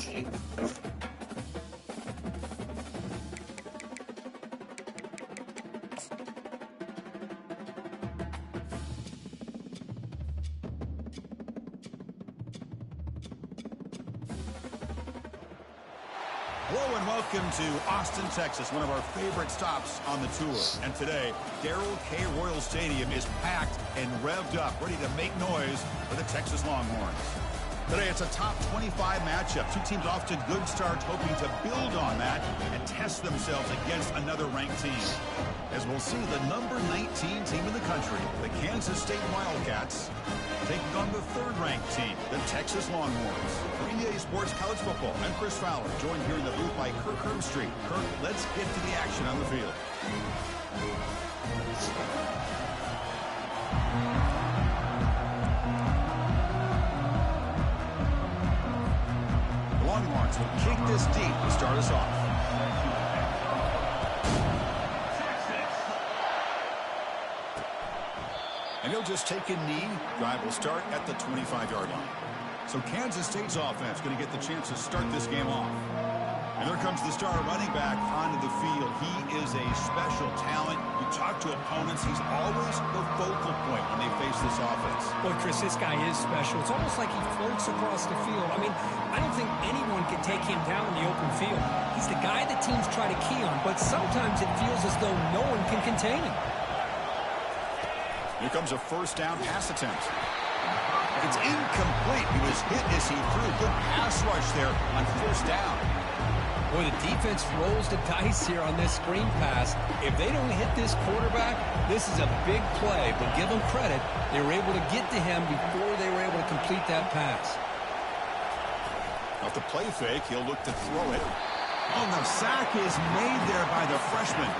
Hello and welcome to Austin, Texas, one of our favorite stops on the tour. And today, Darrell K. Royal Stadium is packed and revved up, ready to make noise for the Texas Longhorns. Today, it's a top 25 matchup. Two teams off to good starts, hoping to build on that and test themselves against another ranked team. As we'll see, the number 19 team in the country, the KState Wildcats, taking on the third-ranked team, the Texas Longhorns. For EA Sports College Football, I'm Chris Fowler, joined here in the booth by Kirk Herbstreit. Kirk, let's get to the action on the field. The Longhorns will kick this deep to start us off. And he'll just take a knee. Drive will start at the 25-yard line. So Kansas State's offense going to get the chance to start this game off. And there comes the star running back onto the field. He is a special talent. You talk to opponents, he's always the focal point when they face this offense. Boy, Chris, this guy is special. It's almost like he floats across the field. I mean, I don't think anyone can take him down in the open field. He's the guy that teams try to key on, but sometimes it feels as though no one can contain him. Here comes a first down pass attempt. It's incomplete. He was hit as he threw. Good pass rush there on first down. Boy, the defense rolls the dice here on this screen pass. If they don't hit this quarterback, this is a big play. But give them credit. They were able to get to him before they were able to complete that pass. Off the play fake, he'll look to throw it. Oh, the sack is made there by the freshman.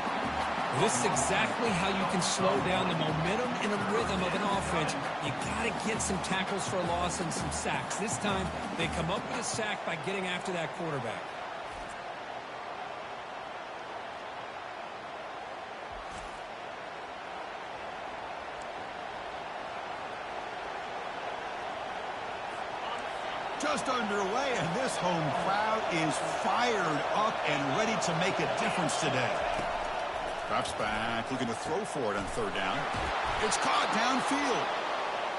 This is exactly how you can slow down the momentum and the rhythm of an offense. You got to get some tackles for a loss and some sacks. This time, they come up with a sack by getting after that quarterback. Just underway, and this home crowd is fired up and ready to make a difference today. Drops back, looking to throw for it on third down. It's caught downfield.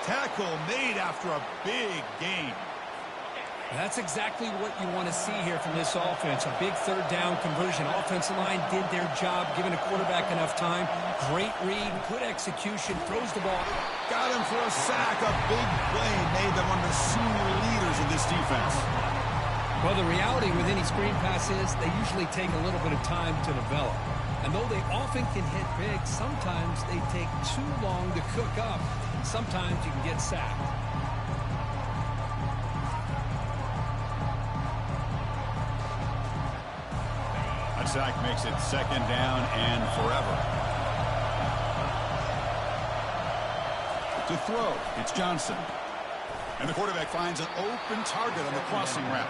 Tackle made after a big gain. That's exactly what you want to see here from this offense. A big third down conversion. Offensive line did their job, giving the quarterback enough time. Great read, good execution, throws the ball. Got him for a sack. A big play made them one of the senior leaders in this defense. Well, the reality with any screen pass is they usually take a little bit of time to develop. And though they often can hit big, sometimes they take too long to cook up. And sometimes you can get sacked. A sack makes it second down and forever. To throw, it's Johnson. And the quarterback finds an open target on the crossing route.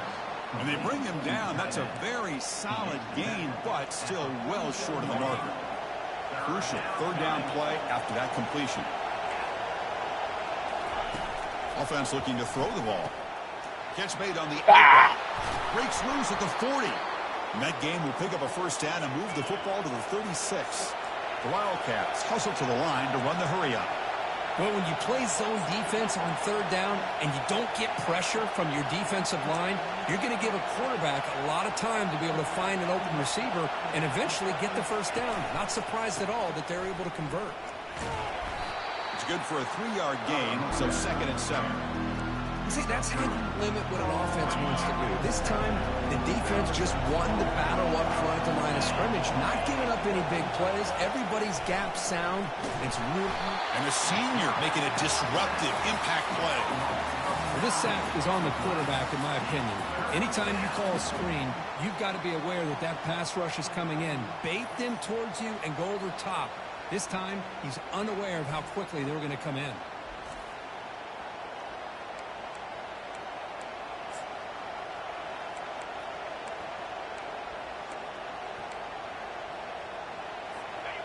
When they bring him down, that's a very solid gain, but still well short of the marker. Crucial third down play after that completion. Offense looking to throw the ball. Catch made on the 8. Breaks loose at the 40. And that game will pick up a first down and move the football to the 36. The Wildcats hustle to the line to run the hurry up. Well, when you play zone defense on third down and you don't get pressure from your defensive line, you're going to give a quarterback a lot of time to be able to find an open receiver and eventually get the first down. Not surprised at all that they're able to convert. It's good for a 3-yard gain, so 2nd and 7. See, that's how you limit what an offense wants to do. This time, the defense just won the battle up front at the line of scrimmage, not giving up any big plays. Everybody's gap sound. It's really... And the senior making a disruptive impact play. Well, this sack is on the quarterback, in my opinion. Anytime you call a screen, you've got to be aware that that pass rush is coming in. Bait them towards you and go over top. This time, he's unaware of how quickly they were going to come in.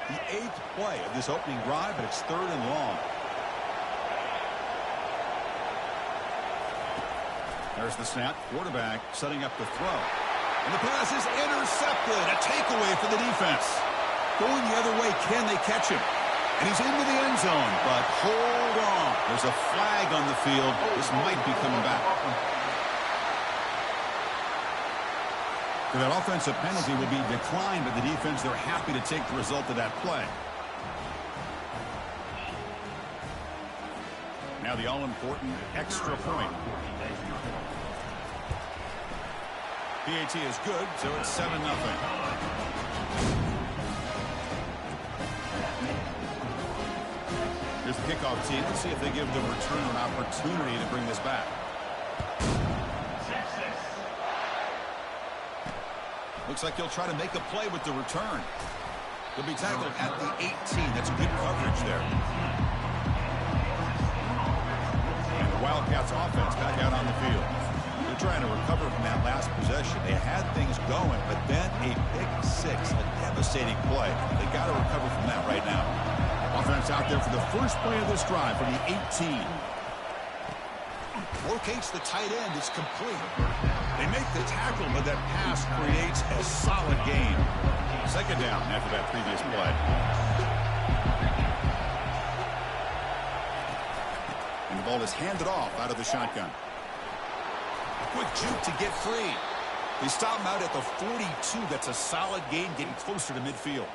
The 8th play of this opening drive, but it's 3rd and long. There's the snap. Quarterback setting up the throw. And the pass is intercepted. A takeaway for the defense. Going the other way, can they catch him? And he's into the end zone, but hold on. There's a flag on the field. This might be coming back. That offensive penalty will be declined, but the defense, they're happy to take the result of that play. Now the all-important extra point. BAT is good, so it's 7-0. Here's the kickoff team. Let's see if they give the returner an opportunity to bring this back. Looks like he'll try to make a play with the return. He'll be tackled at the 18. That's good coverage there. And the Wildcats offense back out on the field. They're trying to recover from that last possession. They had things going, but then a pick six, a devastating play. They got to recover from that right now. Offense out there for the first play of this drive from the 18. Locates the tight end. It's complete. They make the tackle, but that pass creates a solid gain. Second down after that previous play. And the ball is handed off out of the shotgun. Quick juke to get free. They stop him out at the 42. That's a solid gain, getting closer to midfield.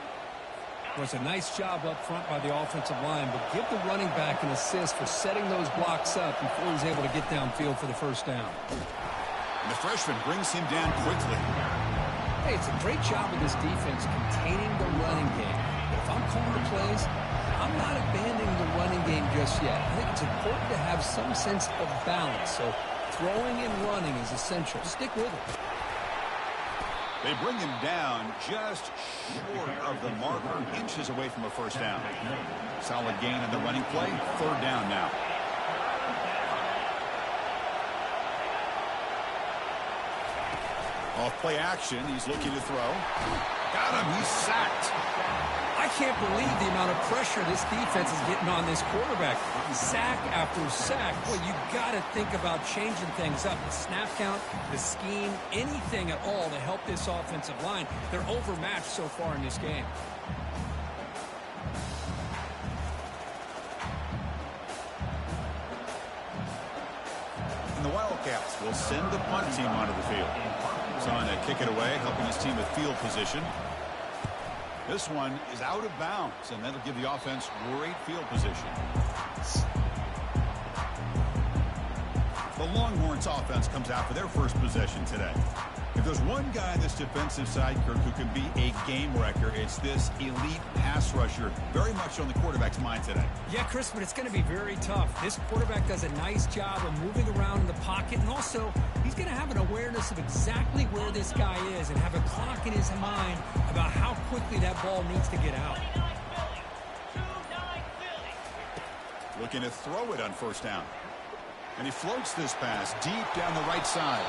Well, it's a nice job up front by the offensive line, but give the running back an assist for setting those blocks up before he's able to get downfield for the first down. And the freshman brings him down quickly. Hey, it's a great job of this defense containing the running game. But if I'm calling the plays, I'm not abandoning the running game just yet. I think it's important to have some sense of balance. So throwing and running is essential. Stick with it. They bring him down just short of the marker, inches away from a first down. Solid gain in the running play. Third down now. Off play action. He's looking to throw. Got him. He's sacked. I can't believe the amount of pressure this defense is getting on this quarterback. Sack after sack. Boy, you got to think about changing things up. The snap count, the scheme, anything at all to help this offensive line. They're overmatched so far in this game. And the Wildcats will send the punt team onto the field. He's on to kick it away, helping his team with field position. This one is out of bounds, and that'll give the offense great field position. The Longhorns offense comes out for their first possession today. If there's one guy on this defensive side, Kirk, who can be a game wrecker, it's this elite pass rusher, very much on the quarterback's mind today. Yeah, Chris, but it's going to be very tough. This quarterback does a nice job of moving around in the pocket, and also he's going to have an awareness of exactly where this guy is and have a clock in his mind about how quickly that ball needs to get out. Looking to throw it on first down. And he floats this pass deep down the right side.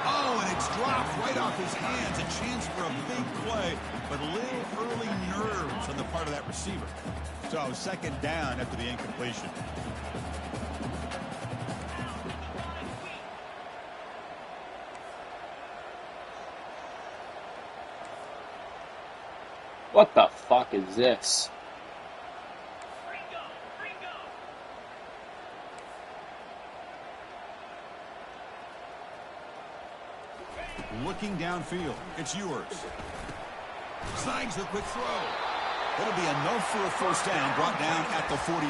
Oh, and it's dropped right off his hands. A chance for a big play, but a little early nerves on the part of that receiver. So second down after the incompletion. What the fuck is this? Looking downfield. It's yours. Signs the quick throw. It'll be enough for a first down, brought down at the 43.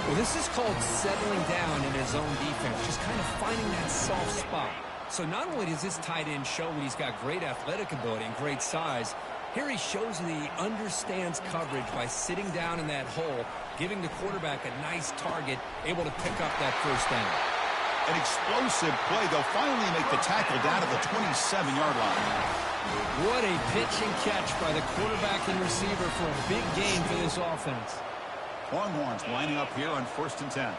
Well, this is called settling down in his own defense, just kind of finding that soft spot. So not only does this tight end show that he's got great athletic ability and great size, here he shows that he understands coverage by sitting down in that hole, giving the quarterback a nice target, able to pick up that first down. An explosive play. They'll finally make the tackle down to the 27-yard line. What a pitch and catch by the quarterback and receiver for a big gain for this offense. Longhorns lining up here on 1st and 10.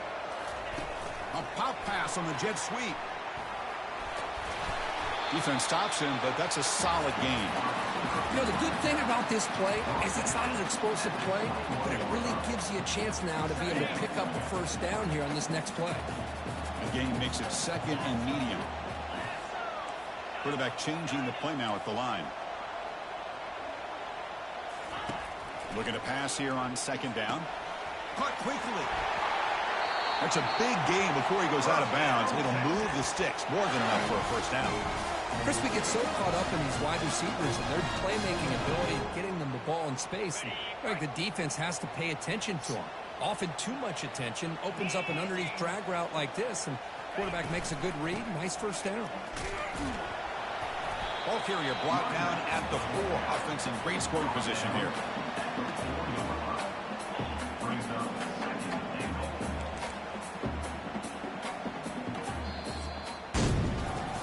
A pop pass on the jet sweep. Defense stops him, but that's a solid gain. You know, the good thing about this play is it's not an explosive play, but it really gives you a chance now to be able to pick up the first down here on this next play. And The game makes it second and medium. Quarterback changing the play now at the line. Looking to pass here on second down. Caught quickly. That's a big gain before he goes out of bounds. It'll move the sticks more than enough for a first down. Chris, we get so caught up in these wide receivers and their playmaking ability, getting them the ball in space. And, like, the defense has to pay attention to them. Often too much attention opens up an underneath drag route like this, and quarterback makes a good read. Nice first down. Ball carrier brought down at the 4. Offense in great scoring position here.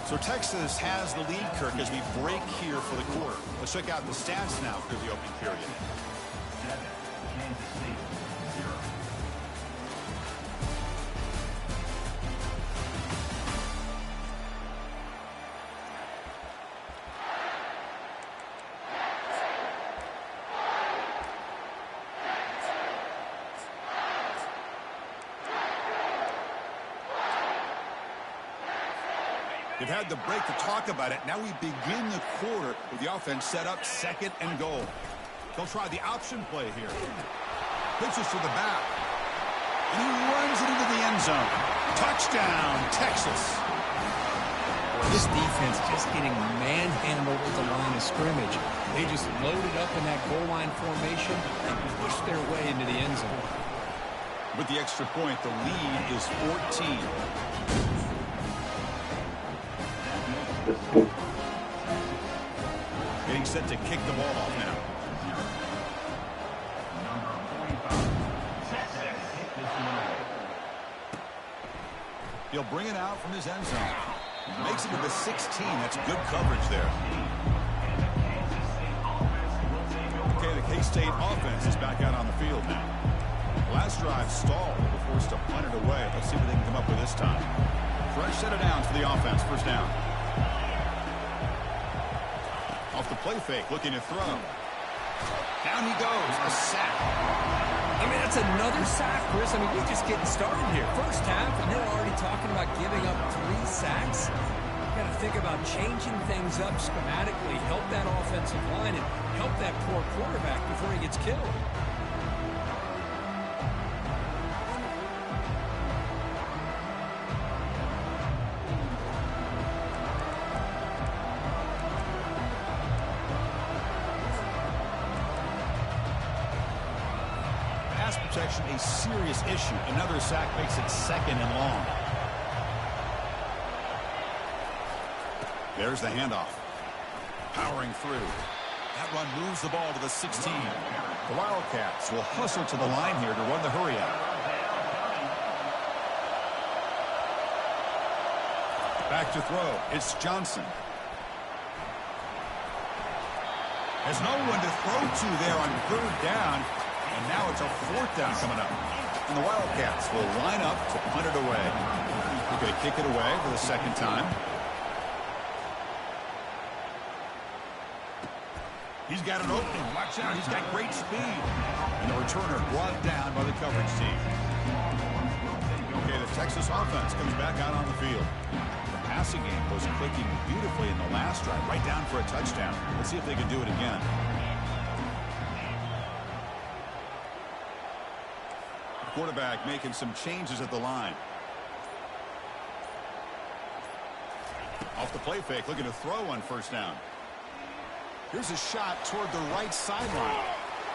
So Texas has the lead, Kirk, as we break here for the quarter. Let's check out the stats now for the opening period. They've had the break to talk about it. Now we begin the quarter with the offense set up second and goal. They'll try the option play here. Pitches to the back. And he runs it into the end zone. Touchdown, Texas. This defense just getting manhandled at the line of scrimmage. They just loaded up in that goal line formation and pushed their way into the end zone. With the extra point, the lead is 14. Getting set to kick the ball off now. He'll bring it out from his end zone. Makes it to the 16. That's good coverage there. Okay, the KState offense is back out on the field now. Last drive stalled. They were forced to punt it away. Let's see what they can come up with this time. Fresh set of downs for the offense. First down. Off the play fake, looking to throw. Down he goes, a sack. I mean, that's another sack, Chris. I mean, we're just getting started here. First half, and they're already talking about giving up 3 sacks. You got to think about changing things up schematically, help that offensive line, and help that poor quarterback before he gets killed. Protection, a serious issue. Another sack makes it second and long. There's the handoff. Powering through. That run moves the ball to the 16. The Wildcats will hustle to the line here to run the hurry out. Back to throw. It's Johnson. Has no one to throw to there on third down. And now it's a 4th down coming up. And the Wildcats will line up to punt it away. They're going to kick it away for the second time. He's got an opening. Watch out. He's got great speed. And the returner brought down by the coverage team. Okay, the Texas offense comes back out on the field. The passing game was clicking beautifully in the last drive, right down for a touchdown. Let's see if they can do it again. Quarterback making some changes at the line. Off the play fake, looking to throw on first down. Here's a shot toward the right sideline.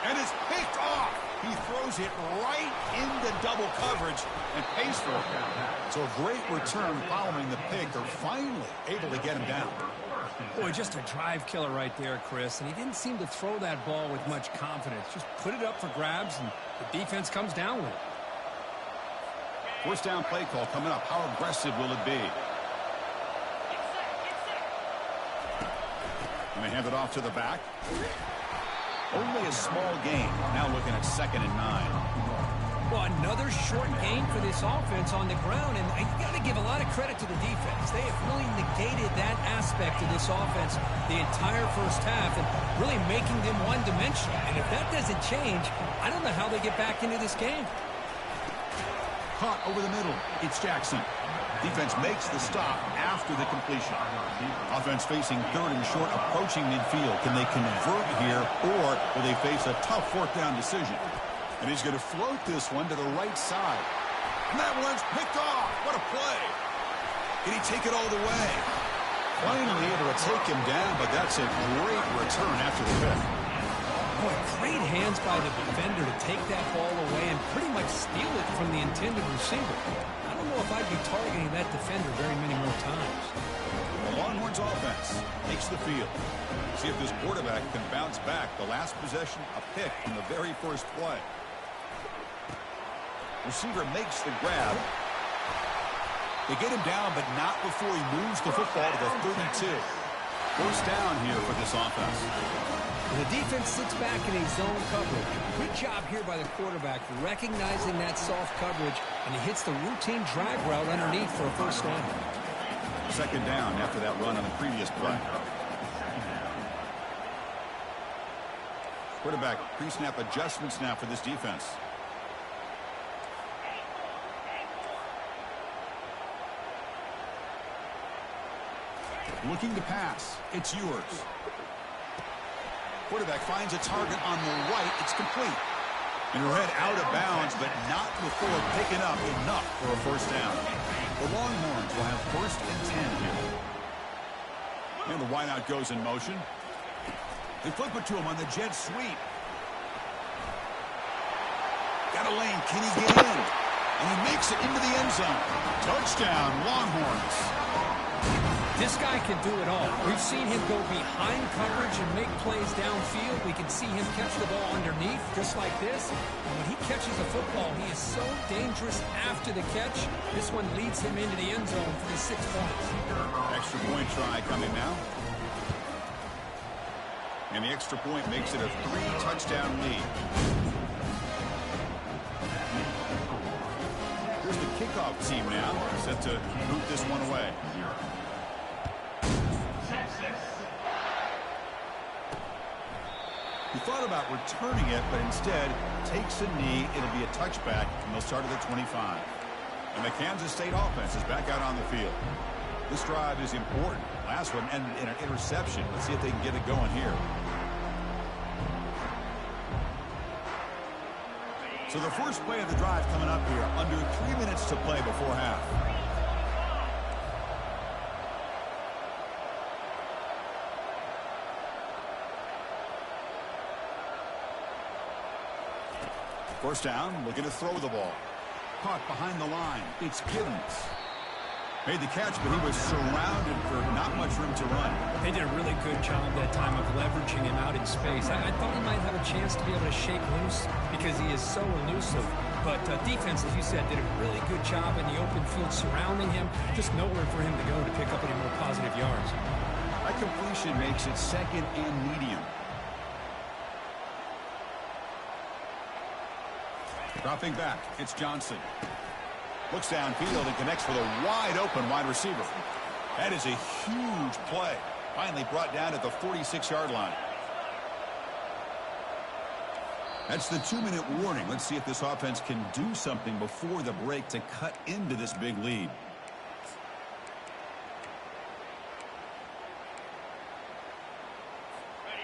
And it's picked off. He throws it right into double coverage and pays for it. So a great return following the pick. They're finally able to get him down. Boy, just a drive killer right there, Chris. And he didn't seem to throw that ball with much confidence. Just put it up for grabs, and the defense comes down with it. First down play call coming up. How aggressive will it be? And they hand it off to the back. Only a small gain. Now looking at 2nd and 9. Well, another short gain for this offense on the ground, and you got to give a lot of credit to the defense. They have really negated that aspect of this offense the entire first half and really making them one-dimensional. And if that doesn't change, I don't know how they get back into this game. Caught over the middle. It's Jackson. Defense makes the stop after the completion. Offense facing third and short, approaching midfield. Can they convert here, or will they face a tough fourth down decision? And he's going to float this one to the right side. And that one's picked off. What a play. Can he take it all the way? Finally able to take him down, but that's a great return after the pick. Boy, great hands by the defender to take that ball away and pretty much steal it from the intended receiver. I don't know if I'd be targeting that defender very many more times. The Longhorns offense takes the field. See if this quarterback can bounce back. The last possession, a pick in the very first play. Receiver makes the grab. They get him down, but not before he moves the football to the 32. First down here for this offense. The defense sits back in a zone coverage. Good job here by the quarterback, recognizing that soft coverage, and he hits the routine drag route underneath for a first down. Second down after that run on the previous play. Quarterback pre-snap adjustments now for this defense. Looking to pass. It's yours. Quarterback finds a target on the right. It's complete. And read out of bounds, but not before picking up enough for a first down. The Longhorns will have first and 10 here. And the wideout goes in motion. They flip it to him on the jet sweep. Got a lane. Can he get in? And he makes it into the end zone. Touchdown, Longhorns. This guy can do it all. We've seen him go behind coverage and make plays downfield. We can see him catch the ball underneath, just like this. And when he catches a football, he is so dangerous after the catch. This one leads him into the end zone for the 6 points. Extra point try coming now. And the extra point makes it a 3-touchdown lead. Here's the kickoff team now, set to boot this one away. He thought about returning it, but instead takes a knee. It'll be a touchback, and they'll start at the 25. And the Kansas State offense is back out on the field. This drive is important. Last one ended in an interception. Let's see if they can get it going here. So the first play of the drive coming up here. Under 3 minutes to play before half. First down, looking to throw the ball. Caught behind the line. It's Giddens. Made the catch, but he was surrounded for not much room to run. They did a really good job that time of leveraging him out in space. I thought he might have a chance to be able to shake loose because he is so elusive. But defense, as you said, did a really good job in the open field surrounding him. Just nowhere for him to go to pick up any more positive yards. That completion makes it second and medium. Dropping back, it's Johnson. Looks downfield and connects with a wide-open wide receiver. That is a huge play. Finally brought down at the 46-yard line. That's the 2-minute warning. Let's see if this offense can do something before the break to cut into this big lead.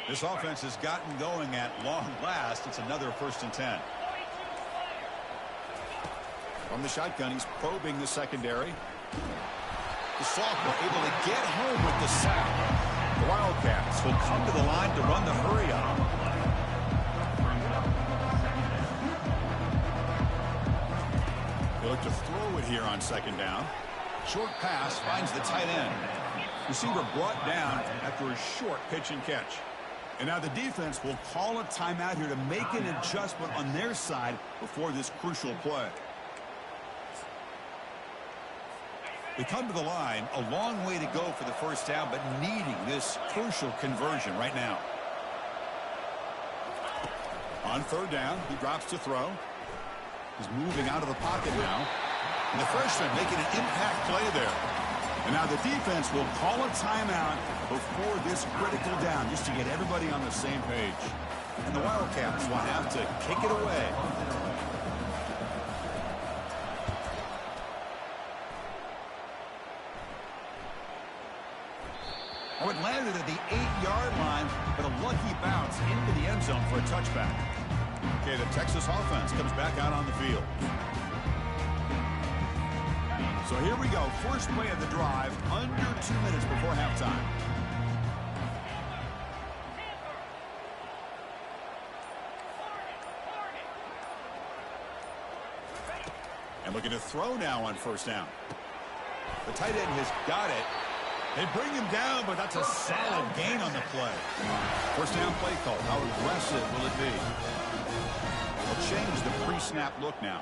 This offense has gotten going at long last. It's another first and 10. From the shotgun, he's probing the secondary. The sophomore able to get home with the sack. The Wildcats will come to the line to run the hurry up. They look to throw it here on second down. Short pass finds the tight end. Receiver brought down after a short pitch and catch. And now the defense will call a timeout here to make an adjustment on their side before this crucial play. They come to the line, a long way to go for the first down, but needing this crucial conversion right now. On third down, he drops to throw. He's moving out of the pocket now. And the freshman making an impact play there. And now the defense will call a timeout before this critical down, just to get everybody on the same page. And the Wildcats will have to kick it away. Oh, it landed at the 8-yard line, but a lucky bounce into the end zone for a touchback. Okay, the Texas offense comes back out on the field. So here we go. First play of the drive, under 2 minutes before halftime. And looking to throw now on first down. The tight end has got it. They bring him down, but that's a solid gain on the play. First down play call. How aggressive will it be? They'll change the pre-snap look now.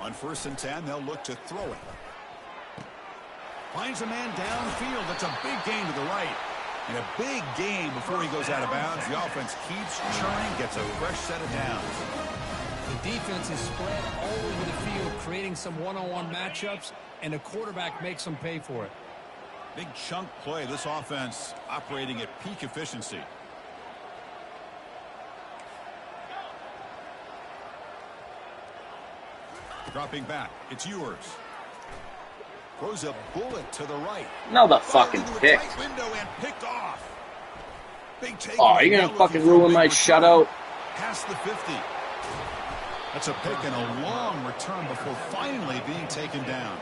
On 1st and 10, they'll look to throw it. Finds a man downfield. That's a big gain to the right. And a big gain before he goes out of bounds. The offense keeps churning, gets a fresh set of downs. The defense is spread all over the field, creating some one-on-one matchups, and the quarterback makes them pay for it. Big chunk play. This offense operating at peak efficiency. Dropping back. It's yours. Throws a bullet to the right. Another fucking pick. Window and picked off. Big take. Oh, you're going to fucking ruin my shutout. Past the 50. That's a pick and a long return before finally being taken down.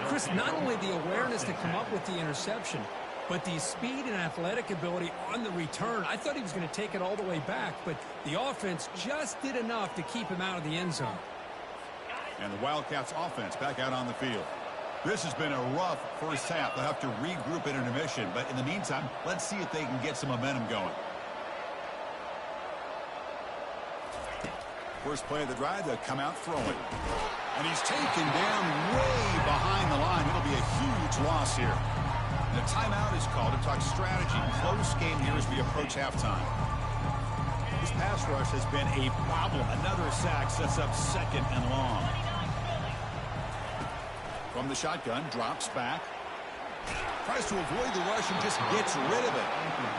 Chris, not only the awareness to come up with the interception, but the speed and athletic ability on the return. I thought he was going to take it all the way back, but the offense just did enough to keep him out of the end zone. And the Wildcats offense back out on the field. This has been a rough first half. They'll have to regroup at intermission, but in the meantime, let's see if they can get some momentum going. First play of the drive, they'll come out throwing. And he's taken down way behind the line. It'll be a huge loss here. And a timeout is called to talk strategy. Close game here as we approach halftime. This pass rush has been a problem. Another sack sets up 2nd and long. From the shotgun, drops back. Tries to avoid the rush and just gets rid of it.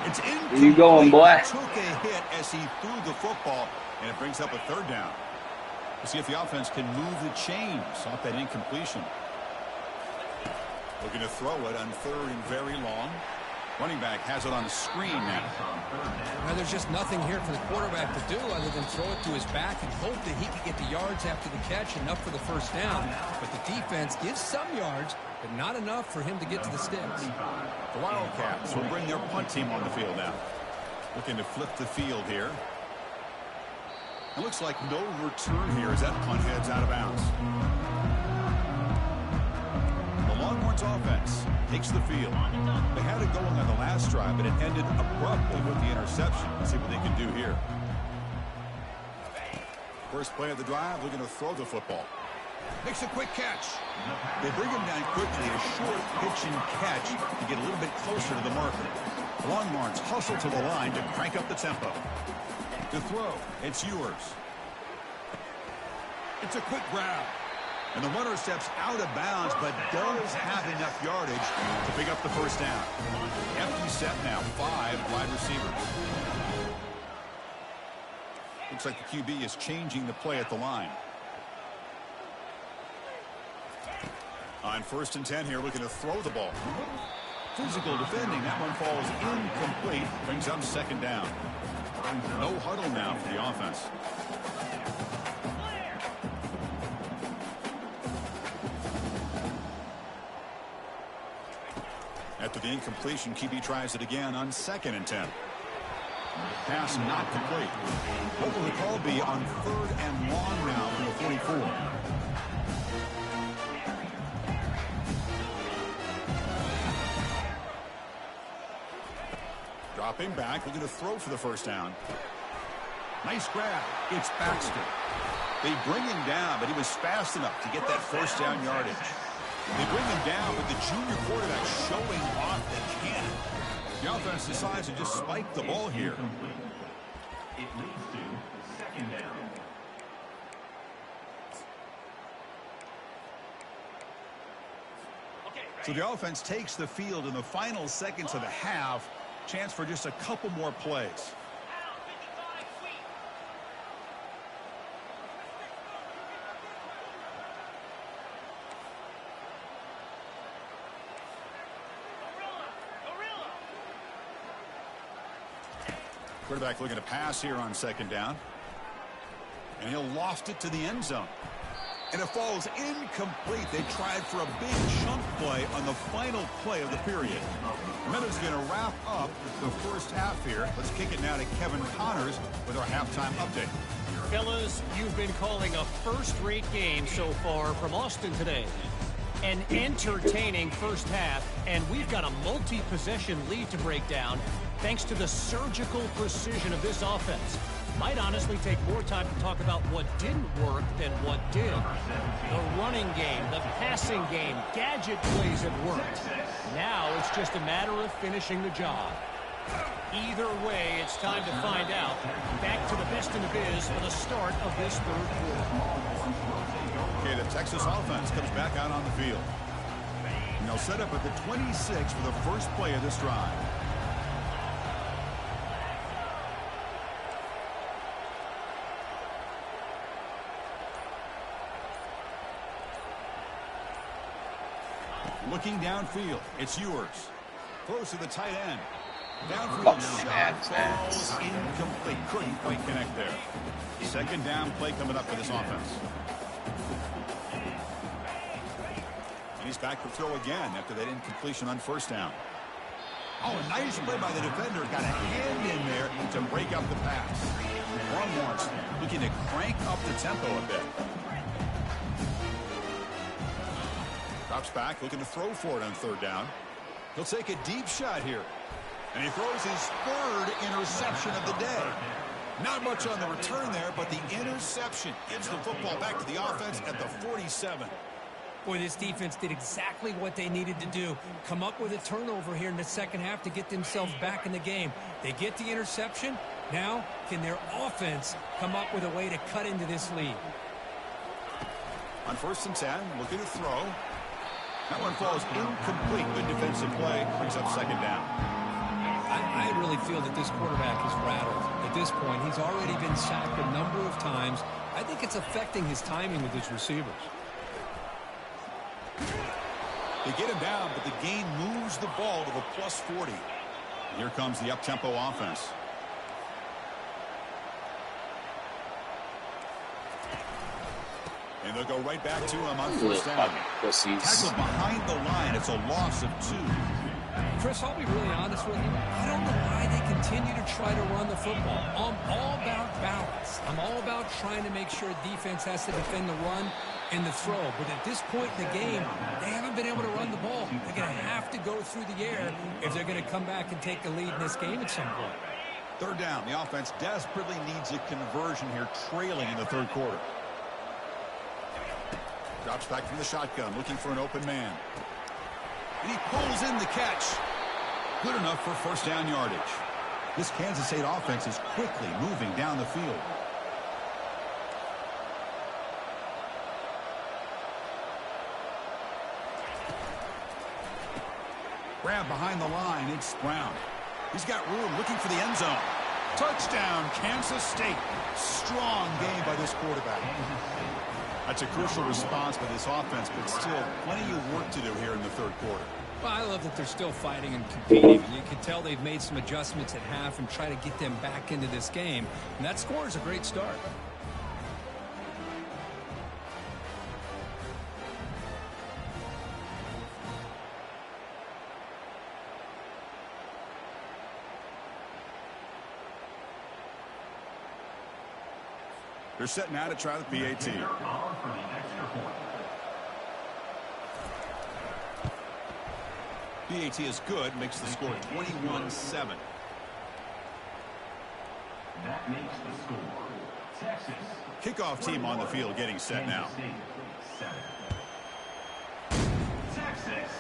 It's incomplete. Where you going, boy? He took a hit as he threw the football, and it brings up a 3rd down. We'll see if the offense can move the chains off that incompletion. Looking to throw it on 3rd and very long. Running back has it on a screen now. Now there's just nothing here for the quarterback to do other than throw it to his back and hope that he can get the yards after the catch, enough for the first down. But the defense gives some yards, but not enough for him to get to the sticks. The Wildcats will bring their punt team on the field now. Looking to flip the field here. It looks like no return here as that punt heads out of bounds. The Longhorns offense takes the field. They had it going on the last drive, but it ended abruptly with the interception. Let's see what they can do here. First play of the drive, looking to throw the football. Makes a quick catch. They bring him down quickly, a short pitch and catch to get a little bit closer to the marker. The Longhorns hustle to the line to crank up the tempo. To throw, it's yours. It's a quick grab. And the runner steps out of bounds, but does have enough yardage to pick up the first down. Empty set now, 5 wide receivers. Looks like the QB is changing the play at the line. On 1st and 10 here, looking to throw the ball. Physical defending, that one falls incomplete, brings up 2nd down. No huddle now for the offense. After the incompletion, QB tries it again on 2nd and 10. Pass not complete. What will the call be on 3rd and long now from the 44? Dropping back, looking to throw for the first down. Nice grab. It's Baxter. They bring him down, but he was fast enough to get that first down yardage. They bring him down, but the junior quarterback showing off the cannon. The offense decides to just spike the ball here. It leads to 2nd down. So the offense takes the field in the final seconds of the half. Chance for just a couple more plays. Quarterback looking to pass here on second down. And he'll loft it to the end zone. And it falls incomplete. They tried for a big chunk play on the final play of the period. Minutes going to wrap up the first half here. Let's kick it now to Kevin Connors with our halftime update. Fellas, you've been calling a first-rate game so far from Austin today. An entertaining first half, and we've got a multi-possession lead to break down thanks to the surgical precision of this offense. Might honestly take more time to talk about what didn't work than what did. The running game, the passing game, gadget plays have worked. Now it's just a matter of finishing the job. Either way, it's time to find out. Back to the best in the biz for the start of this third quarter. Okay, the Texas offense comes back out on the field. And they'll set up at the 26 for the first play of this drive. Looking downfield, it's yours. Close to the tight end. Downfield shot falls incomplete. Couldn't quite connect there. Second down play coming up for this offense. And he's back to throw again after that incompletion on first down. Oh, a nice play by the defender. Got a hand in there to break up the pass. Longhorns looking to crank up the tempo a bit. Drops back, looking to throw for it on third down. He'll take a deep shot here. And he throws his third interception of the day. Not much on the return there, but the interception gives the football back to the offense at the 47. Boy, this defense did exactly what they needed to do. Come up with a turnover here in the second half to get themselves back in the game. They get the interception. Now, can their offense come up with a way to cut into this lead? On 1st and 10, looking to throw. That one falls incomplete. Good defensive play. Brings up second down. I really feel that this quarterback is rattled. At this point, he's already been sacked a number of times. I think it's affecting his timing with his receivers. They get him down, but the gain moves the ball to the plus 40. And here comes the up-tempo offense. And they'll go right back to him on first down. Tackled behind the line. It's a loss of 2. Chris, I'll be really honest with you. I don't know why they continue to try to run the football. I'm all about balance. I'm all about trying to make sure defense has to defend the run and the throw. But at this point in the game, they haven't been able to run the ball. They're going to have to go through the air if they're going to come back and take the lead in this game at some point. Third down. The offense desperately needs a conversion here, trailing in the third quarter. Drops back from the shotgun, looking for an open man. And he pulls in the catch. Good enough for first down yardage. This Kansas State offense is quickly moving down the field. Grab behind the line, it's Brown. He's got room, looking for the end zone. Touchdown, Kansas State. Strong game by this quarterback. That's a crucial response by this offense, but still plenty of work to do here in the third quarter. Well, I love that they're still fighting and competing. You can tell they've made some adjustments at half and try to get them back into this game. And that score is a great start. They're set now to try the BAT. BAT is good, makes the score 21-7. That makes the score Texas. Kickoff team on the field getting set now. Texas.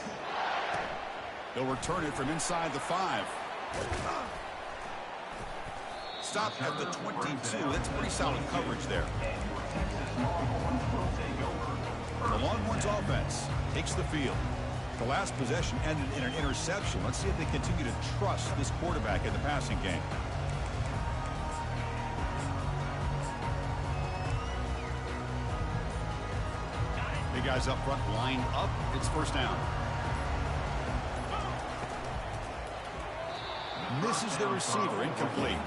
They'll return it from inside the 5. Stop at the 22. That's pretty solid coverage there. The Longhorns offense takes the field. The last possession ended in an interception. Let's see if they continue to trust this quarterback in the passing game. Big guys up front lined up. It's first down. misses the receiver, incomplete.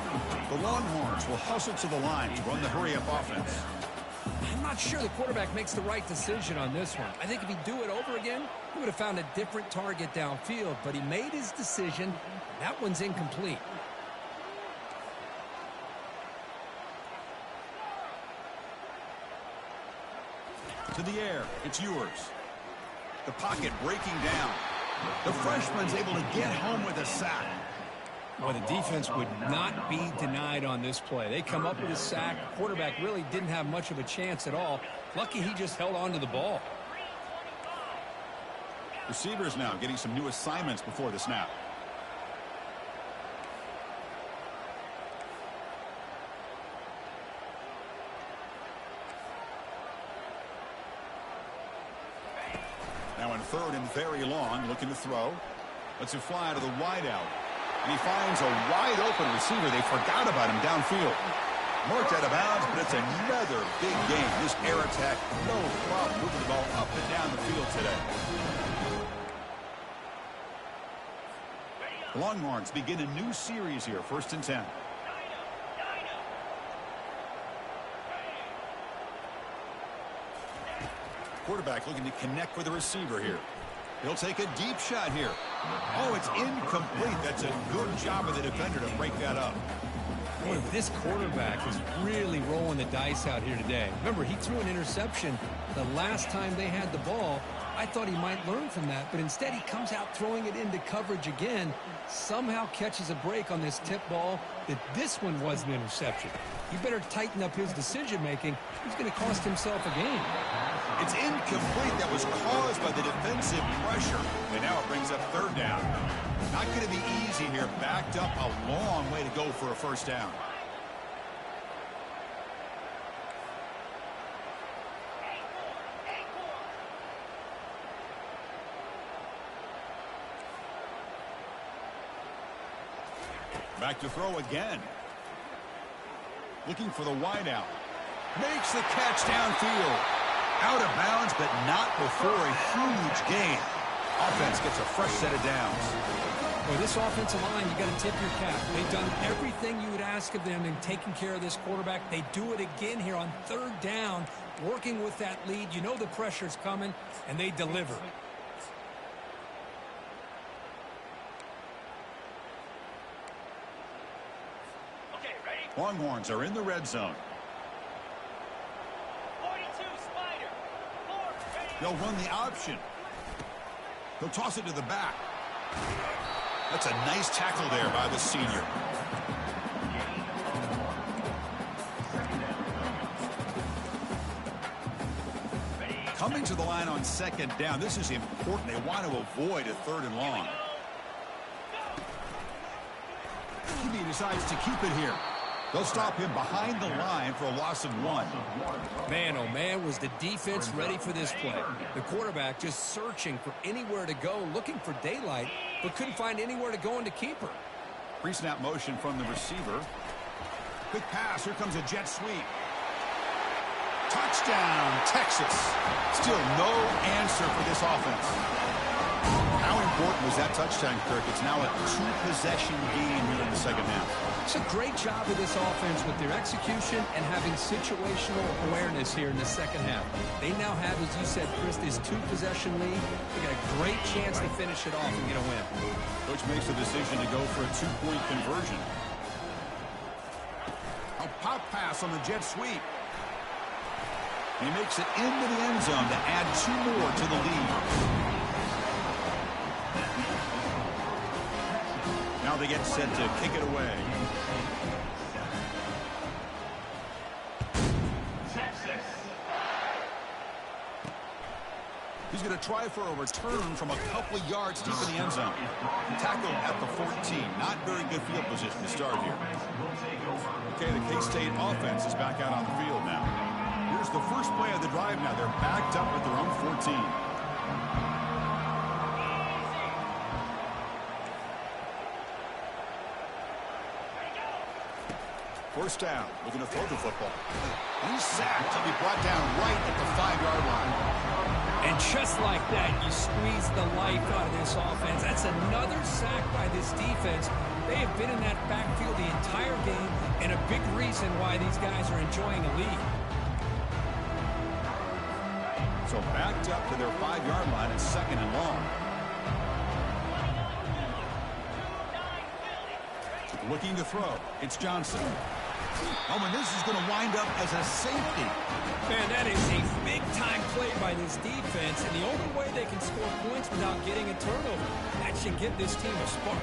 The Longhorns will hustle to the line to run the hurry-up offense. I'm not sure the quarterback makes the right decision on this one. I think if he'd do it over again, he would have found a different target downfield, but he made his decision. That one's incomplete. To the air, it's yours. The pocket breaking down. The freshman's able to get home with a sack. Well, the defense would not be denied on this play. They come up with a sack. Quarterback really didn't have much of a chance at all. Lucky he just held on to the ball. Receivers now getting some new assignments before the snap. Now in third and very long, looking to throw. Lets it fly to the wideout. And he finds a wide-open receiver. They forgot about him downfield. Marked out of bounds, but it's another big game. This air attack, no problem moving the ball up and down the field today. Longhorns begin a new series here, 1st and 10. Quarterback looking to connect with the receiver here. He'll take a deep shot here. Oh, it's incomplete. That's a good job of the defender to break that up. Boy, this quarterback is really rolling the dice out here today. Remember, he threw an interception the last time they had the ball. I thought he might learn from that, but instead he comes out throwing it into coverage again, somehow catches a break on this tip ball that this one was an interception. He better tighten up his decision-making. He's going to cost himself a game. It's incomplete. That was caused by the defensive pressure. And now it brings up 3rd down. Not going to be easy here. Backed up a long way to go for a 1st down. Back to throw again. Looking for the wideout. Makes the catch downfield. Out of bounds, but not before a huge gain. Offense gets a fresh set of downs. Boy, this offensive line, you got to tip your cap. They've done everything you would ask of them in taking care of this quarterback. They do it again here on 3rd down, working with that lead. You know the pressure's coming, and they deliver. Longhorns are in the red zone. They'll run the option. He'll toss it to the back. That's a nice tackle there by the senior. Coming to the line on 2nd down. This is important. They want to avoid a 3rd and long. He decides to keep it here. They'll stop him behind the line for a loss of 1. Man, oh man, was the defense ready for this play. The quarterback just searching for anywhere to go, looking for daylight, but couldn't find anywhere to go into keeper. Pre-snap motion from the receiver. Quick pass. Here comes a jet sweep. Touchdown, Texas. Still no answer for this offense. How important was that touchdown, Kirk? It's now a 2-possession game here in the 2nd half. It's a great job of this offense with their execution and having situational awareness here in the 2nd half. They now have, as you said, Chris, this 2-possession lead. They got a great chance to finish it off and get a win. Coach makes the decision to go for a 2-point conversion. A pop pass on the jet sweep. He makes it into the end zone to add 2 more to the lead. Now they get set to kick it away. He's going to try for a return from a couple of yards deep in the end zone. Tackled at the 14. Not very good field position to start here. Okay, the K-State offense is back out on the field now. Here's the first play of the drive now. They're backed up at their own 14. First down, looking to throw the football. He's sacked. He'll be brought down right at the 5-yard line. And just like that, you squeeze the life out of this offense. That's another sack by this defense. They have been in that backfield the entire game, and a big reason why these guys are enjoying a lead. So backed up to their 5-yard line, it's 2nd and long. Looking to throw. It's Johnson. Oh, and this is going to wind up as a safety. Man, that is a big-time play by this defense, and the only way they can score points without getting a turnover. That should give this team a spark.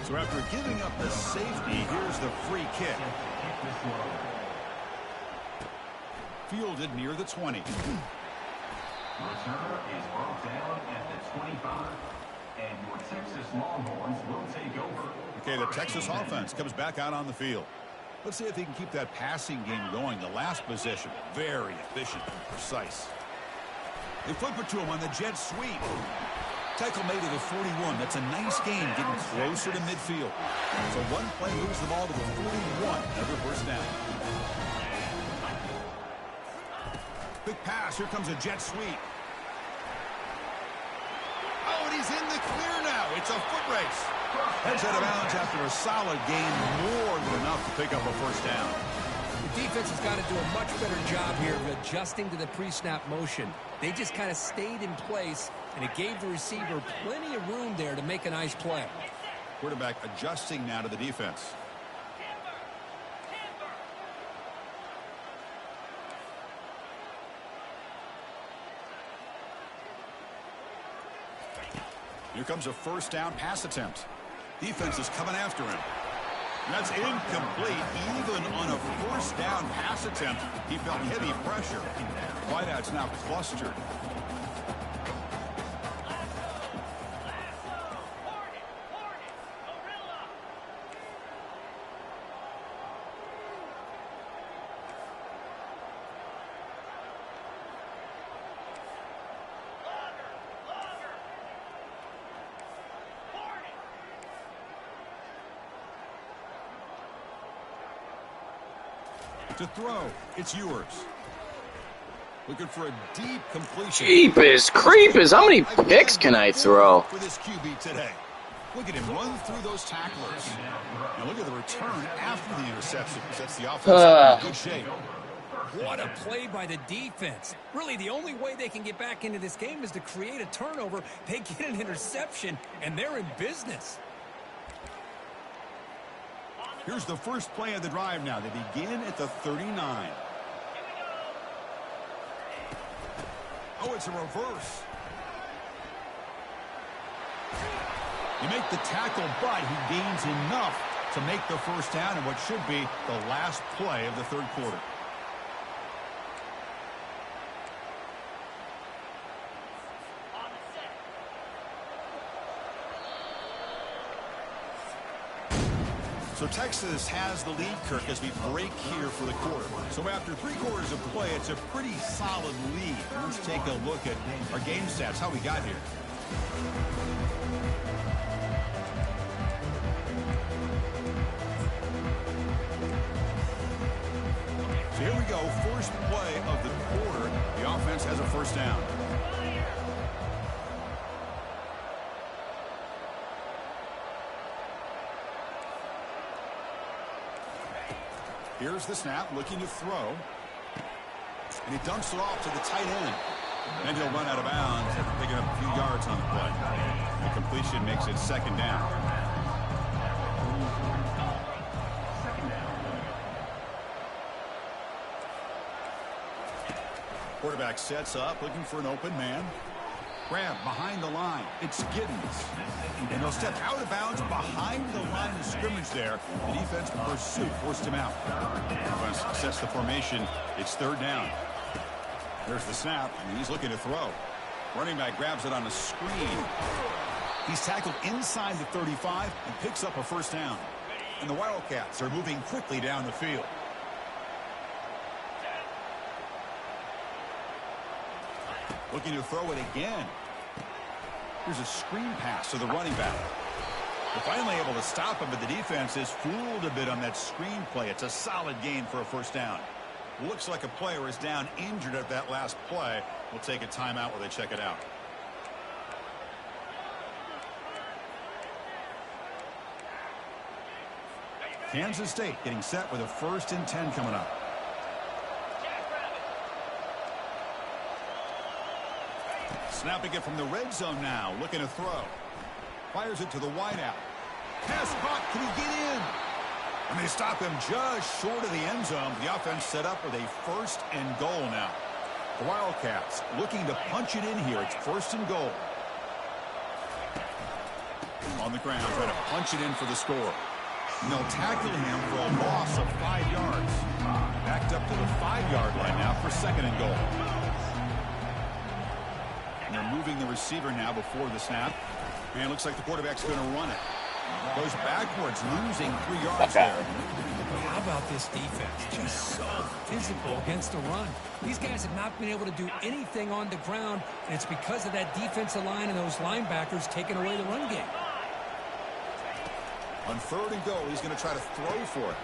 So after giving up the safety, here's the free kick. Fielded near the 20. Returner is brought down at the 25. And your Texas Longhorns will take over. Okay, the Texas offense comes back out on the field. Let's see if he can keep that passing game going. The last possession, very efficient and precise. They flip it to him on the jet sweep. Tackle made to the 41. That's a nice game, getting closer to midfield. So one play moves the ball to the 41. Another first down. Big pass. Here comes a jet sweep. Oh, and he's in the clear now. It's a foot race. Heads out of bounds after a solid gain, more than enough to pick up a first down. The defense has got to do a much better job here of adjusting to the pre-snap motion. They just kind of stayed in place, and it gave the receiver plenty of room there to make a nice play. Quarterback adjusting now to the defense. Here comes a first down pass attempt. Defense is coming after him. And that's incomplete. Even on a first down pass attempt, he felt heavy pressure. Wideout's now clustered. To throw, it's yours. Looking for a deep completion. Jeepers creepers, how many picks can I throw? For this QB today. Look at him run through those tacklers. And look at the return after the interception. Sets the offense in good shape. What a play by the defense. Really, the only way they can get back into this game is to create a turnover. They get an interception, and they're in business. Here's the first play of the drive now. They begin at the 39. Oh, it's a reverse. You make the tackle, but he gains enough to make the first down in what should be the last play of the third quarter. So Texas has the lead, Kirk, as we break here for the quarter. So after 3 quarters of play, it's a pretty solid lead. Let's take a look at our game stats, how we got here. So here we go, first play of the quarter. The offense has a first down. Here's the snap, looking to throw. And he dumps it off to the tight end. And he'll run out of bounds after picking up a few yards on the play. The completion makes it second down. Quarterback sets up, looking for an open man. Grab behind the line. It's Giddens. And he'll step out of bounds behind the line of scrimmage there. The defense pursuit forced him out. Defense sets the formation. It's third down. There's the snap, and he's looking to throw. Running back grabs it on a screen. He's tackled inside the 35 and picks up a first down. And the Wildcats are moving quickly down the field. Looking to throw it again. Here's a screen pass to the running back. They're finally able to stop him, but the defense is fooled a bit on that screen play. It's a solid gain for a first down. Looks like a player is down injured at that last play. We'll take a timeout while they check it out. Kansas State getting set with a 1st and 10 coming up. Snapping it from the red zone now, looking to throw. Fires it to the wideout. Pass caught, can he get in? And they stop him just short of the end zone. The offense set up with a 1st and goal now. The Wildcats looking to punch it in here. It's 1st and goal. On the ground, trying to punch it in for the score. And they'll tackle him for a loss of 5 yards. Backed up to the 5-yard line now for 2nd and goal. And they're moving the receiver now before the snap. And it looks like the quarterback's going to run it. Goes backwards, losing 3 yards there. How about this defense? Just so physical against the run. These guys have not been able to do anything on the ground, and it's because of that defensive line and those linebackers taking away the run game. On 3rd and goal, he's going to try to throw for it.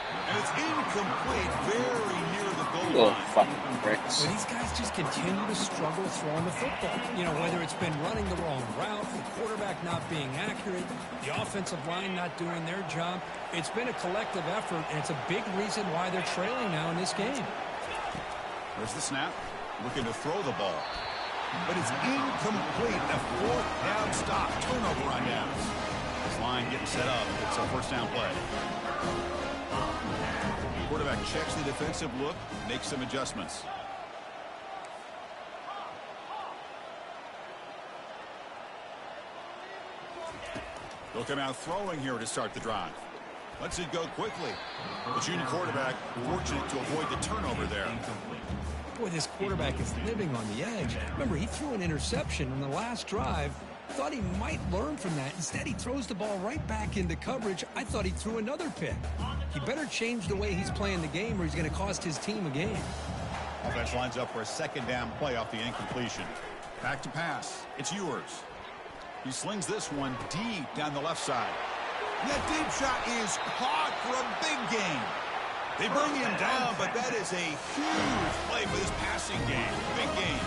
And it's incomplete, very near the goal line. Fucking bricks. Well, these guys just continue to struggle throwing the football. You know, whether it's been running the wrong route, the quarterback not being accurate, the offensive line not doing their job. It's been a collective effort, and it's a big reason why they're trailing now in this game. There's the snap. Looking to throw the ball. But it's incomplete. A 4th down stop. Turnover on downs. This line getting set up. It's a 1st down play. Quarterback checks the defensive look, makes some adjustments. They'll come out throwing here to start the drive. Let's it go quickly. The junior quarterback fortunate to avoid the turnover there. Boy, this quarterback is living on the edge. Remember, he threw an interception on the last drive. Thought he might learn from that. Instead, he throws the ball right back into coverage. I thought he threw another pick. He better change the way he's playing the game or he's going to cost his team a game. Offense lines up for a 2nd down play off the incompletion. Back to pass. It's Ewers. He slings this one deep down the left side. And that deep shot is caught for a big gain. They bring him down, but that is a huge play for this passing game. Big gain.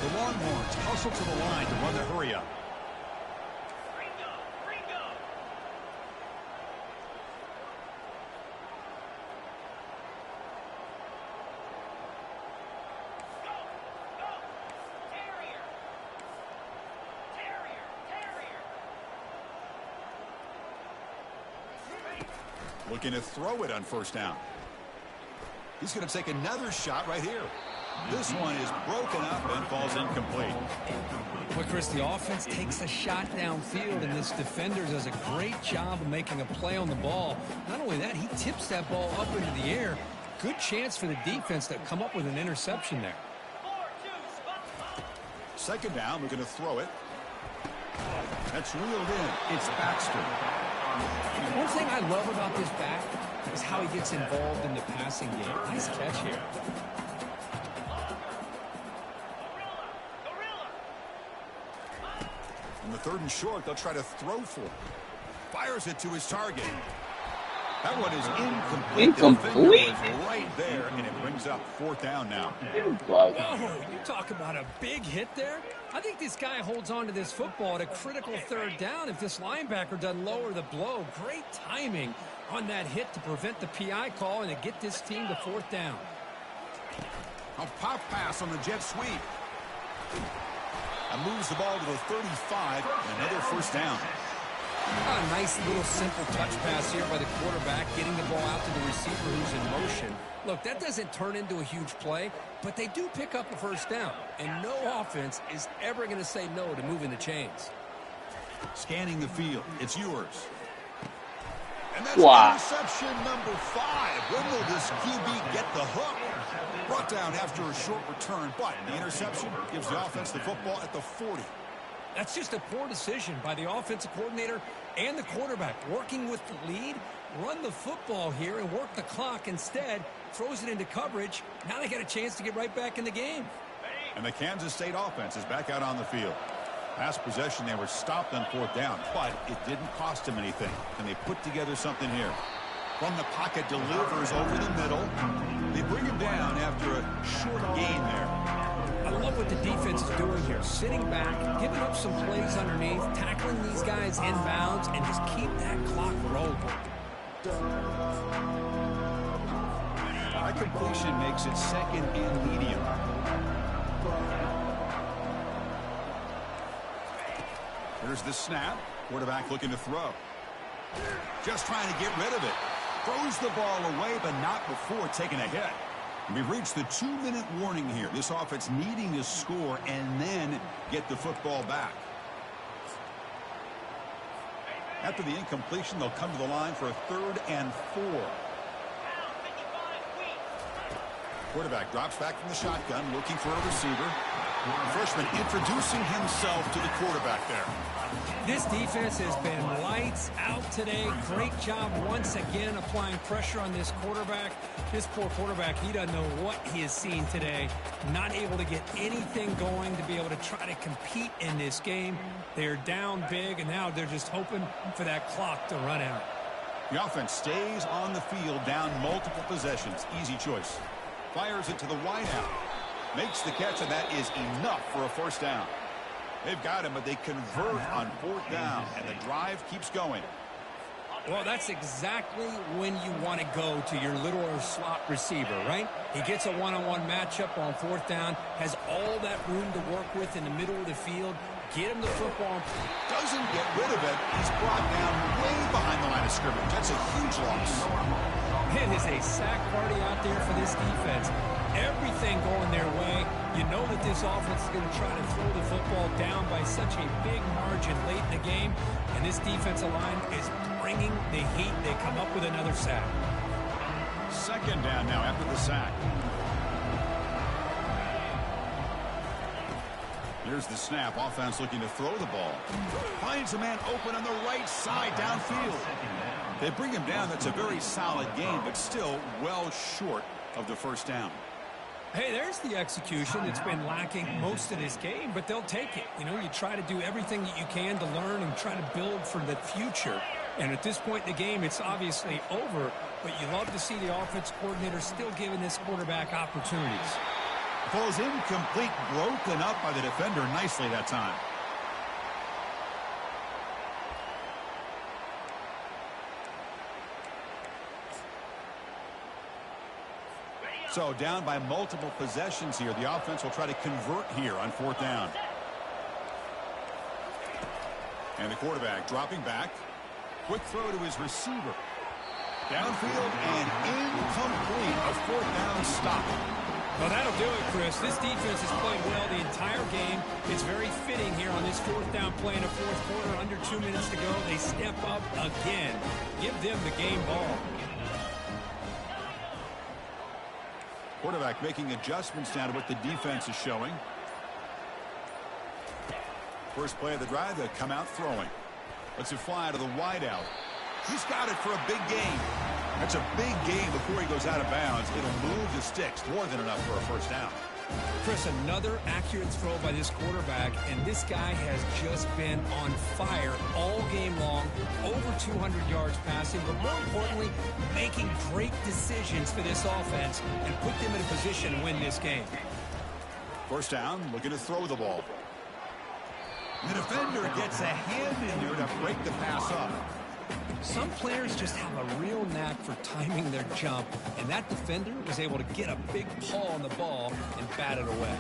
The Longhorns hustle to the line to run the hurry up. Looking to throw it on 1st down. He's going to take another shot right here. This one is broken up and falls incomplete. Well, Chris, the offense takes a shot downfield, and this defender does a great job of making a play on the ball. Not only that, he tips that ball up into the air. Good chance for the defense to come up with an interception there. 2nd down, we're going to throw it. That's reeled in. It's Baxter. One thing I love about this back is how he gets involved in the passing game. Nice catch here. On the 3rd and short, they'll try to throw for it. Fires it to his target. That one is incomplete. Incomplete? The finger is right there, and it brings up 4th down now. Oh, you talk about a big hit there. I think this guy holds on to this football at a critical 3rd down if this linebacker doesn't lower the blow. Great timing on that hit to prevent the PI call and to get this team to 4th down. A pop pass on the jet sweep. And moves the ball to the 35, and another 1st down. A nice little simple touch pass here by the quarterback, getting the ball out to the receiver who's in motion. Look, that doesn't turn into a huge play, but they do pick up a 1st down, and no offense is ever going to say no to moving the chains. Scanning the field, it's Ewers. And that's interception number 5. When will this QB get the hook? Brought down after a short return, but the interception gives the offense the football at the 40. That's just a poor decision by the offensive coordinator and the quarterback. Working with the lead, run the football here and work the clock. Instead, throws it into coverage. Now they got a chance to get right back in the game. And the Kansas State offense is back out on the field. Last possession, they were stopped on 4th down, but it didn't cost them anything. And they put together something here. From the pocket, delivers over the middle. They bring him down after a short gain there. I love what the defense is doing here. Sitting back, giving up some plays underneath, tackling these guys inbounds, and just keep that clock rolling. incompletion makes it second and medium. Here's the snap. Quarterback looking to throw. Just trying to get rid of it. Throws the ball away, but not before taking a hit. We've reached the 2-minute warning here. This offense needing to score and then get the football back. After the incompletion, they'll come to the line for a 3rd and 4. Quarterback drops back from the shotgun, looking for a receiver. Freshman introducing himself to the quarterback there. This defense has been lights out today. Great job once again applying pressure on this quarterback. This poor quarterback, he doesn't know what he has seen today. Not able to get anything going to be able to try to compete in this game. They're down big, and now they're just hoping for that clock to run out. The offense stays on the field, down multiple possessions. Easy choice. Fires it to the wideout. Makes the catch, and that is enough for a first down. They've got him, but they convert on 4th down, and the drive keeps going. Well, that's exactly when you want to go to your little slot receiver, right? He gets a one-on-one matchup on 4th down, has all that room to work with in the middle of the field. Get him the football. Doesn't get rid of it. He's brought down way behind the line of scrimmage. That's a huge loss. It is a sack party out there for this defense. Everything going their way. You know that this offense is going to try to throw the football down by such a big margin late in the game. And this defensive line is bringing the heat. They come up with another sack. 2nd down now after the sack. Here's the snap. Offense looking to throw the ball. Finds a man open on the right side downfield. They bring him down. That's a very solid game, but still well short of the first down. Hey, there's the execution. It's been lacking most of this game, but they'll take it. You know, you try to do everything that you can to learn and try to build for the future. And at this point in the game, it's obviously over, but you love to see the offense coordinator still giving this quarterback opportunities. Falls incomplete, broken up by the defender nicely that time. So down by multiple possessions here. The offense will try to convert here on 4th down. And the quarterback dropping back. Quick throw to his receiver. Downfield and incomplete. A 4th down stop. Well, that'll do it, Chris. This defense has played well the entire game. It's very fitting here on this 4th down play in the 4th quarter. Under 2 minutes to go. They step up again. Give them the game ball. Quarterback making adjustments down to what the defense is showing. First play of the drive, they come out throwing. Lets it fly to the wideout. He's got it for a big gain. That's a big gain before he goes out of bounds. It'll move the sticks, more than enough for a first down. Chris, another accurate throw by this quarterback, and this guy has just been on fire all game long. Over 200 yards passing, but more importantly, making great decisions for this offense and put them in a position to win this game. First down, looking to throw the ball. The defender gets a hand in there to break the pass up. Some players just have a real knack for timing their jump, and that defender was able to get a big paw on the ball and bat it away.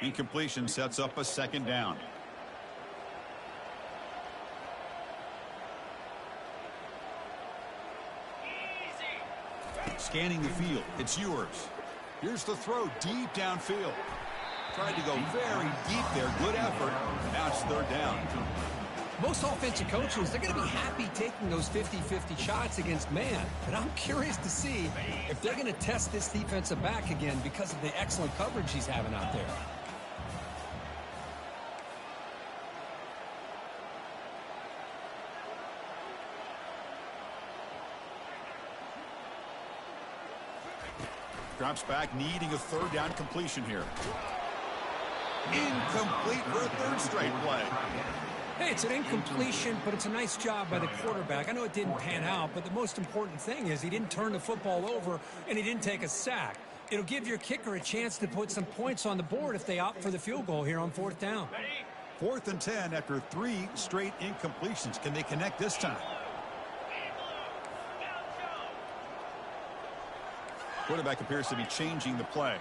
Incompletion sets up a 2nd down. Scanning the field. It's yours. Here's the throw deep downfield. Tried to go very deep there. Good effort. Now it's 3rd down. Most offensive coaches, they're going to be happy taking those 50-50 shots against man. But I'm curious to see if they're going to test this defensive back again because of the excellent coverage he's having out there. Drops back, needing a 3rd down completion here. Incomplete for a 3rd straight play. Hey, it's an incompletion, but it's a nice job by the quarterback. I know it didn't pan out, but the most important thing is he didn't turn the football over and he didn't take a sack. It'll give your kicker a chance to put some points on the board if they opt for the field goal here on 4th down. 4th and 10 after 3 straight incompletions. Can they connect this time? Quarterback appears to be changing the play.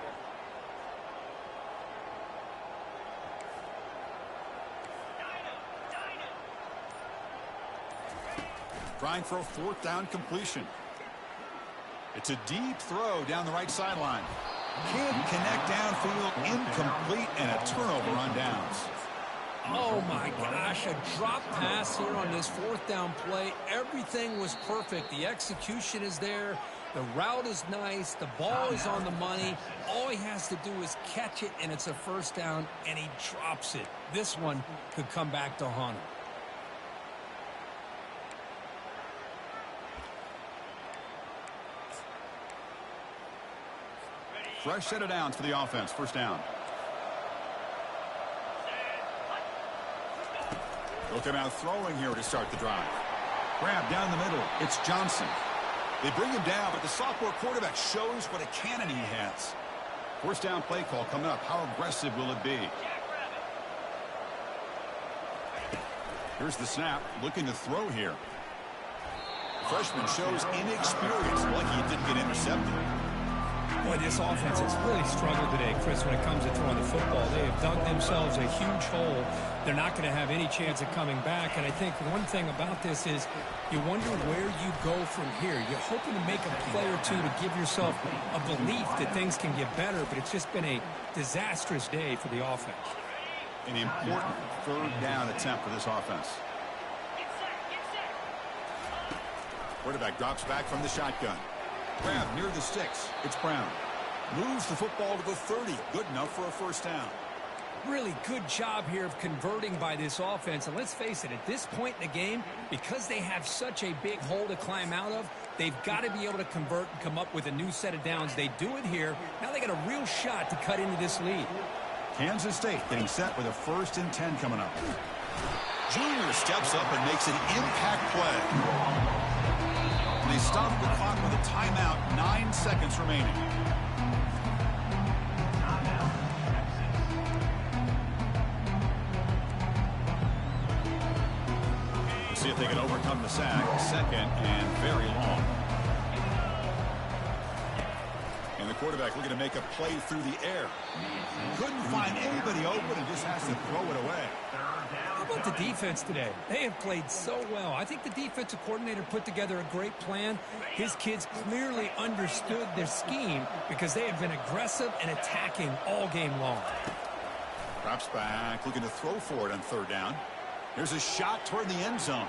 Trying for a 4th down completion. It's a deep throw down the right sideline. Can't connect downfield, incomplete, and a turnover on downs. Oh my gosh, a drop pass here on this 4th down play. Everything was perfect. The execution is there. The route is nice. The ball is on the money. All he has to do is catch it, and it's a 1st down, and he drops it. This one could come back to haunt him. Fresh set of downs for the offense. 1st down. They'll come out throwing here to start the drive. Grab down the middle. It's Johnson. They bring him down, but the sophomore quarterback shows what a cannon he has. 1st down play call coming up. How aggressive will it be? Here's the snap. Looking to throw here. The freshman shows inexperience. Lucky he didn't get intercepted. Boy, this offense has really struggled today, Chris, when it comes to throwing the football. They have dug themselves a huge hole. They're not going to have any chance of coming back. And I think one thing about this is you wonder where you go from here. You're hoping to make a play or two to give yourself a belief that things can get better, but it's just been a disastrous day for the offense. An important 3rd down attempt for this offense. Quarterback drops back from the shotgun. Grab near the sticks. It's Brown. Moves the football to the 30. Good enough for a 1st down. Really good job here of converting by this offense. And let's face it, at this point in the game, because they have such a big hole to climb out of, they've got to be able to convert and come up with a new set of downs. They do it here. Now they got a real shot to cut into this lead. Kansas State getting set with a 1st and 10 coming up. Junior steps up and makes an impact play. They stop the clock with a timeout, 9 seconds remaining. See if they can overcome the sack. 2nd and very long. And the quarterback looking to make a play through the air. Couldn't find anybody open and just has to throw it away. How about the defense today? They have played so well. I think the defensive coordinator put together a great plan. His kids clearly understood their scheme because they have been aggressive and attacking all game long. Drops back, looking to throw for it on 3rd down. Here's a shot toward the end zone.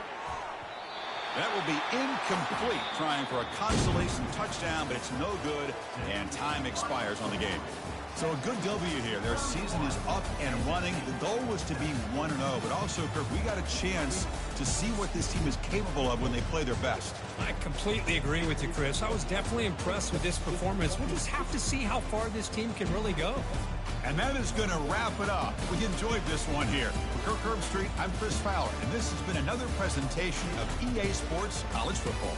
That will be incomplete, trying for a consolation touchdown, but it's no good, and time expires on the game. So a good W here. Their season is up and running. The goal was to be 1-0, but also, Kirk, we got a chance to see what this team is capable of when they play their best. I completely agree with you, Chris. I was definitely impressed with this performance. We'll just have to see how far this team can really go. And that is going to wrap it up. We enjoyed this one here. For Kirk Herbstreit, I'm Chris Fowler, and this has been another presentation of EA Sports College Football.